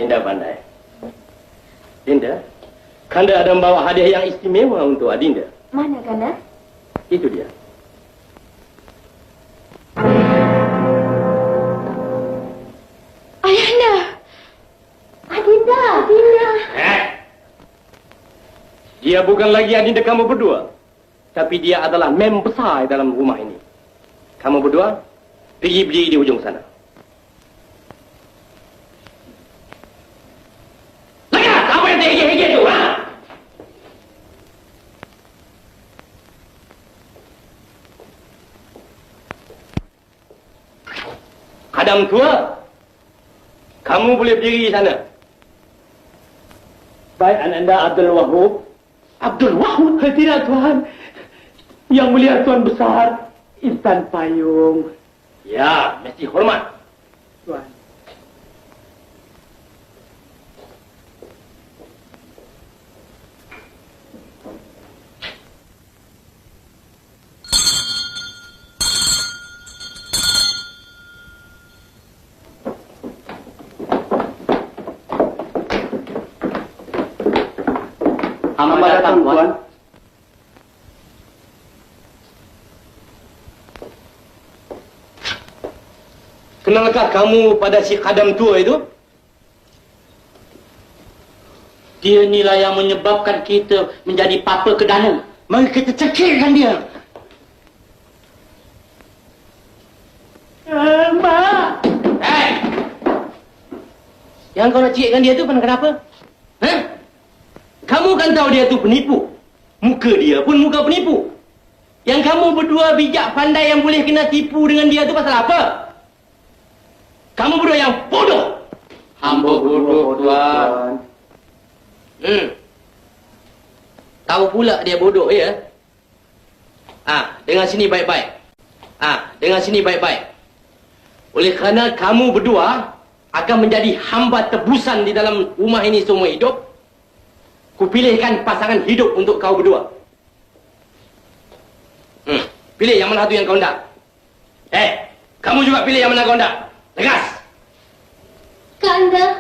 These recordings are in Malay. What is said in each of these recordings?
Adinda pandai. Dinda, Kanda ada membawa hadiah yang istimewa untuk Adinda. Mana, Kanda? Itu dia. Ayahanda! Adinda! Adinda! Dia bukan lagi Adinda kamu berdua. Tapi dia adalah mem besar dalam rumah ini. Kamu berdua, pergi berdiri di ujung sana. Lekas! Apa yang terhege-hege itu, ha? Kadang tua, kamu boleh berdiri di sana. Baik, Ananda Abdul Wahub. Abdul Wahab? Tidak, Tuhan. Yang mulia Tuan Besar, Intan Payung. Ya, mesti hormat. Tuan. Hamba datang, Tuan. Kenalkah kamu pada si Khadam tua itu? Dia inilah yang menyebabkan kita menjadi papa kedana. Mari kita cekirkan dia. Mak! Yang kau nak cikirkan dia tu kenapa? Hah? Kamu kan tahu dia tu penipu. Muka dia pun muka penipu. Yang kamu berdua bijak pandai yang boleh kena tipu dengan dia tu pasal apa? Kamu berdua yang bodoh. Hamba bodoh, Tuan. Tahu pula dia bodoh, ya? Dengar sini baik-baik. Dengar sini baik-baik. Oleh kerana kamu berdua akan menjadi hamba tebusan di dalam rumah ini seumur hidup, kupilihkan pasangan hidup untuk kau berdua. Pilih yang mana tu yang kau hendak. Kamu juga pilih yang mana kau hendak. Tegas. Kanda,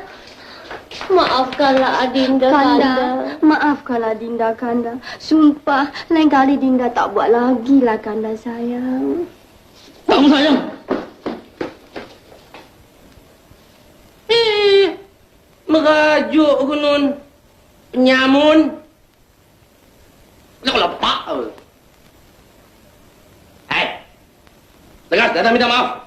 maafkanlah Adinda, Kanda. Maafkanlah Dinda, Kanda. Sumpah, lain kali Dinda tak buat lagi lah, Kanda sayang. Kamu sayang. Merajuk gunun. Penyamun. Lepak. Tegas, datang minta maaf.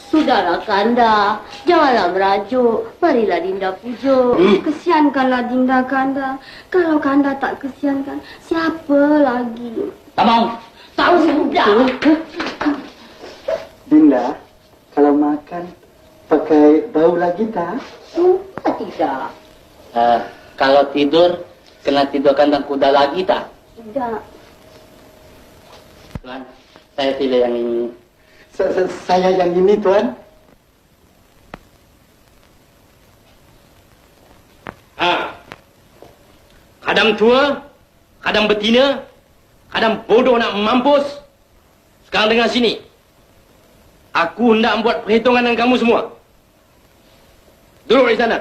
Sudahlah, Kanda. Janganlah merajuk. Marilah Dinda pujuk. Kesiankanlah Dinda, Kanda. Kalau Kanda tak kesiankan, siapa lagi? Tak mau. Tahu sudah. Dinda, kalau makan pakai bau lagi tak? Sumpah tidak. Kalau tidur, kena tidur kandang kuda lagi tak? Tidak. Tuan, saya pilih yang ini. Saya yang ini, Tuan. Kadang tua, kadang betina, kadang bodoh nak mampus. Sekarang dengar sini. Aku hendak buat perhitungan dengan kamu semua. Duduk di sana.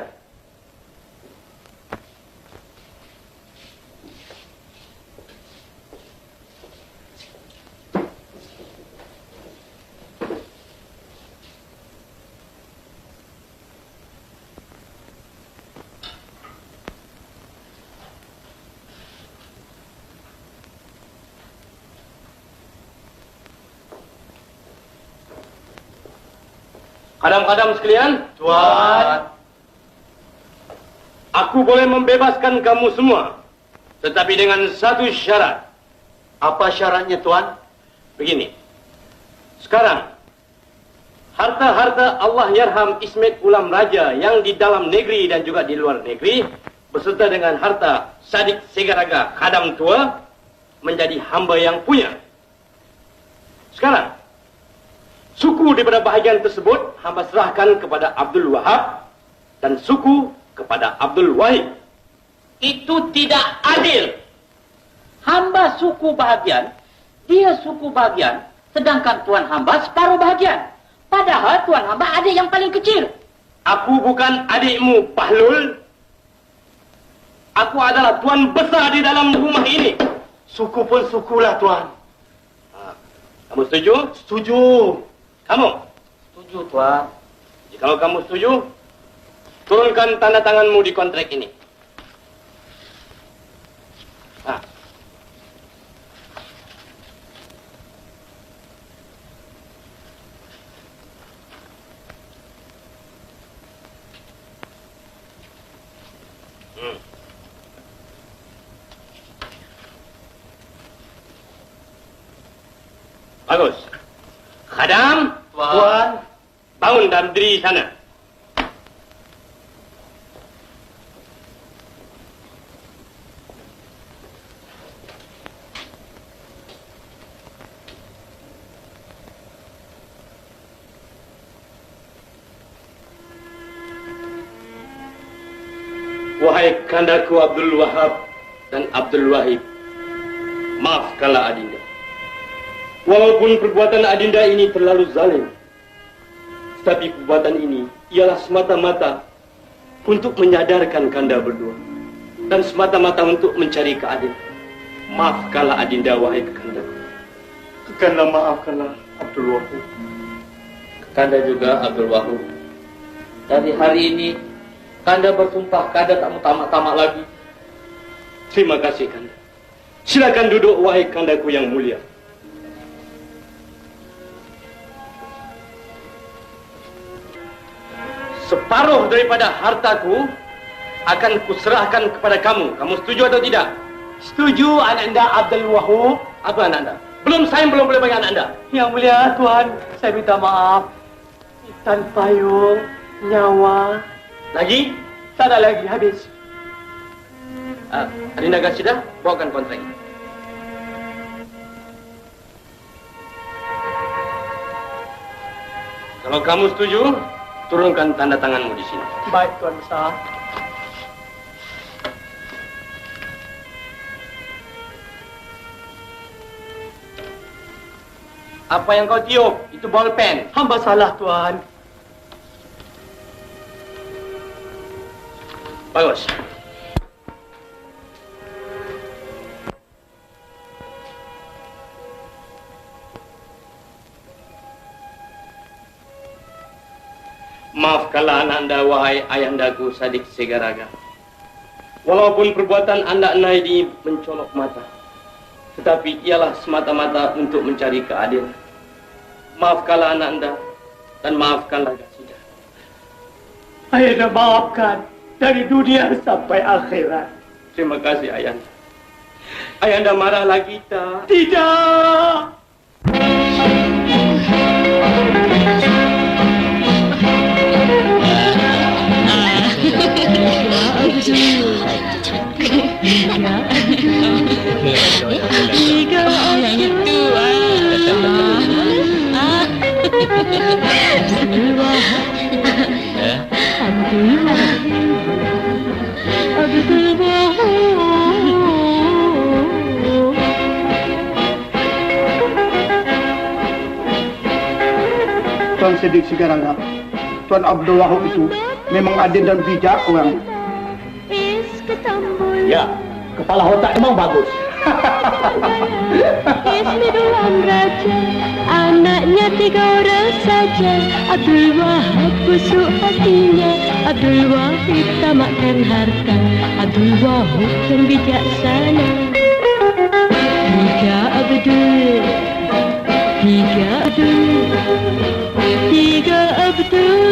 Kadang-kadang sekalian, Tuan. Aku boleh membebaskan kamu semua. Tetapi dengan satu syarat. Apa syaratnya, Tuan? Begini. Sekarang, harta-harta Allah Yarham Ismet Ulam Raja yang di dalam negeri dan juga di luar negeri, beserta dengan harta Sadik Segaraga Khadam tua, menjadi hamba yang punya. Sekarang, suku daripada bahagian tersebut hamba serahkan kepada Abdul Wahab dan suku kepada Abdul Wahid. Itu tidak adil. Hamba suku bahagian, dia suku bahagian, sedangkan tuan hamba separuh bahagian. Padahal tuan hamba adik yang paling kecil. Aku bukan adikmu, Bahlul. Aku adalah tuan besar di dalam rumah ini. Suku pun sukulah, Tuan. Kamu setuju? Setuju. Kamu? Setuju, Tuan. Jikalau kamu setuju, turunkan tanda tanganmu di kontrak ini. Ah. Bagus. Khadam, Tuan. bangun dan berdiri sana. Wahai kandaku Abdul Wahab dan Abdul Wahid, maafkanlah Adinda. Walaupun perbuatan Adinda ini terlalu zalim, tapi perbuatan ini ialah semata-mata untuk menyadarkan Kanda berdua dan semata-mata untuk mencari keadilan. Maafkanlah Adinda, wahai Kanda. Kekanda maafkanlah Abdul Wahab. Kanda juga, Abdul Wahab. Dari hari ini, Kanda bersumpah Kanda tak mau tamak-tamak lagi. Terima kasih, Kanda. Silakan duduk, wahai Kandaku yang mulia. Separuh daripada hartaku akan kuserahkan kepada kamu. Kamu setuju atau tidak? Setuju, Ananda Abdul Wahab. Apa anak anda? Saya belum boleh bagi anak anda. Yang mulia, Tuan, saya minta maaf. Intan payung, nyawa. Lagi? Tak ada lagi, habis. Adinda Gasidah, bawakan kontrak ini. Kalau kamu setuju, turunkan tanda tanganmu di sini. Baik, Tuan Besar. Apa yang kau tiup? Itu bolpen. Hamba salah, Tuan. Bagus. Maafkanlah anak anda, wahai ayahandaku Sadik Segaraga. Walaupun perbuatan anda ini mencolok mata, tetapi ialah semata-mata untuk mencari keadilan. Maafkanlah anak anda dan maafkanlah Gasidah. Ayahanda maafkan dari dunia sampai akhirat. Terima kasih ayahanda. Ayahanda marah lagi tak? Tidak. Tuan Sadik Segaraga, Tuan Abdul Wahab itu memang adil dan bijak orang. Ya, kepala otak memang bagus. Ismidulam Raja, anaknya 3 orang saja. Abdul Wahab busuk hatinya, Abdul Wahid tamakkan harta, Abdul Wahab yang bijaksana. 3 Abdul, 3 Abdul, 3 Abdul.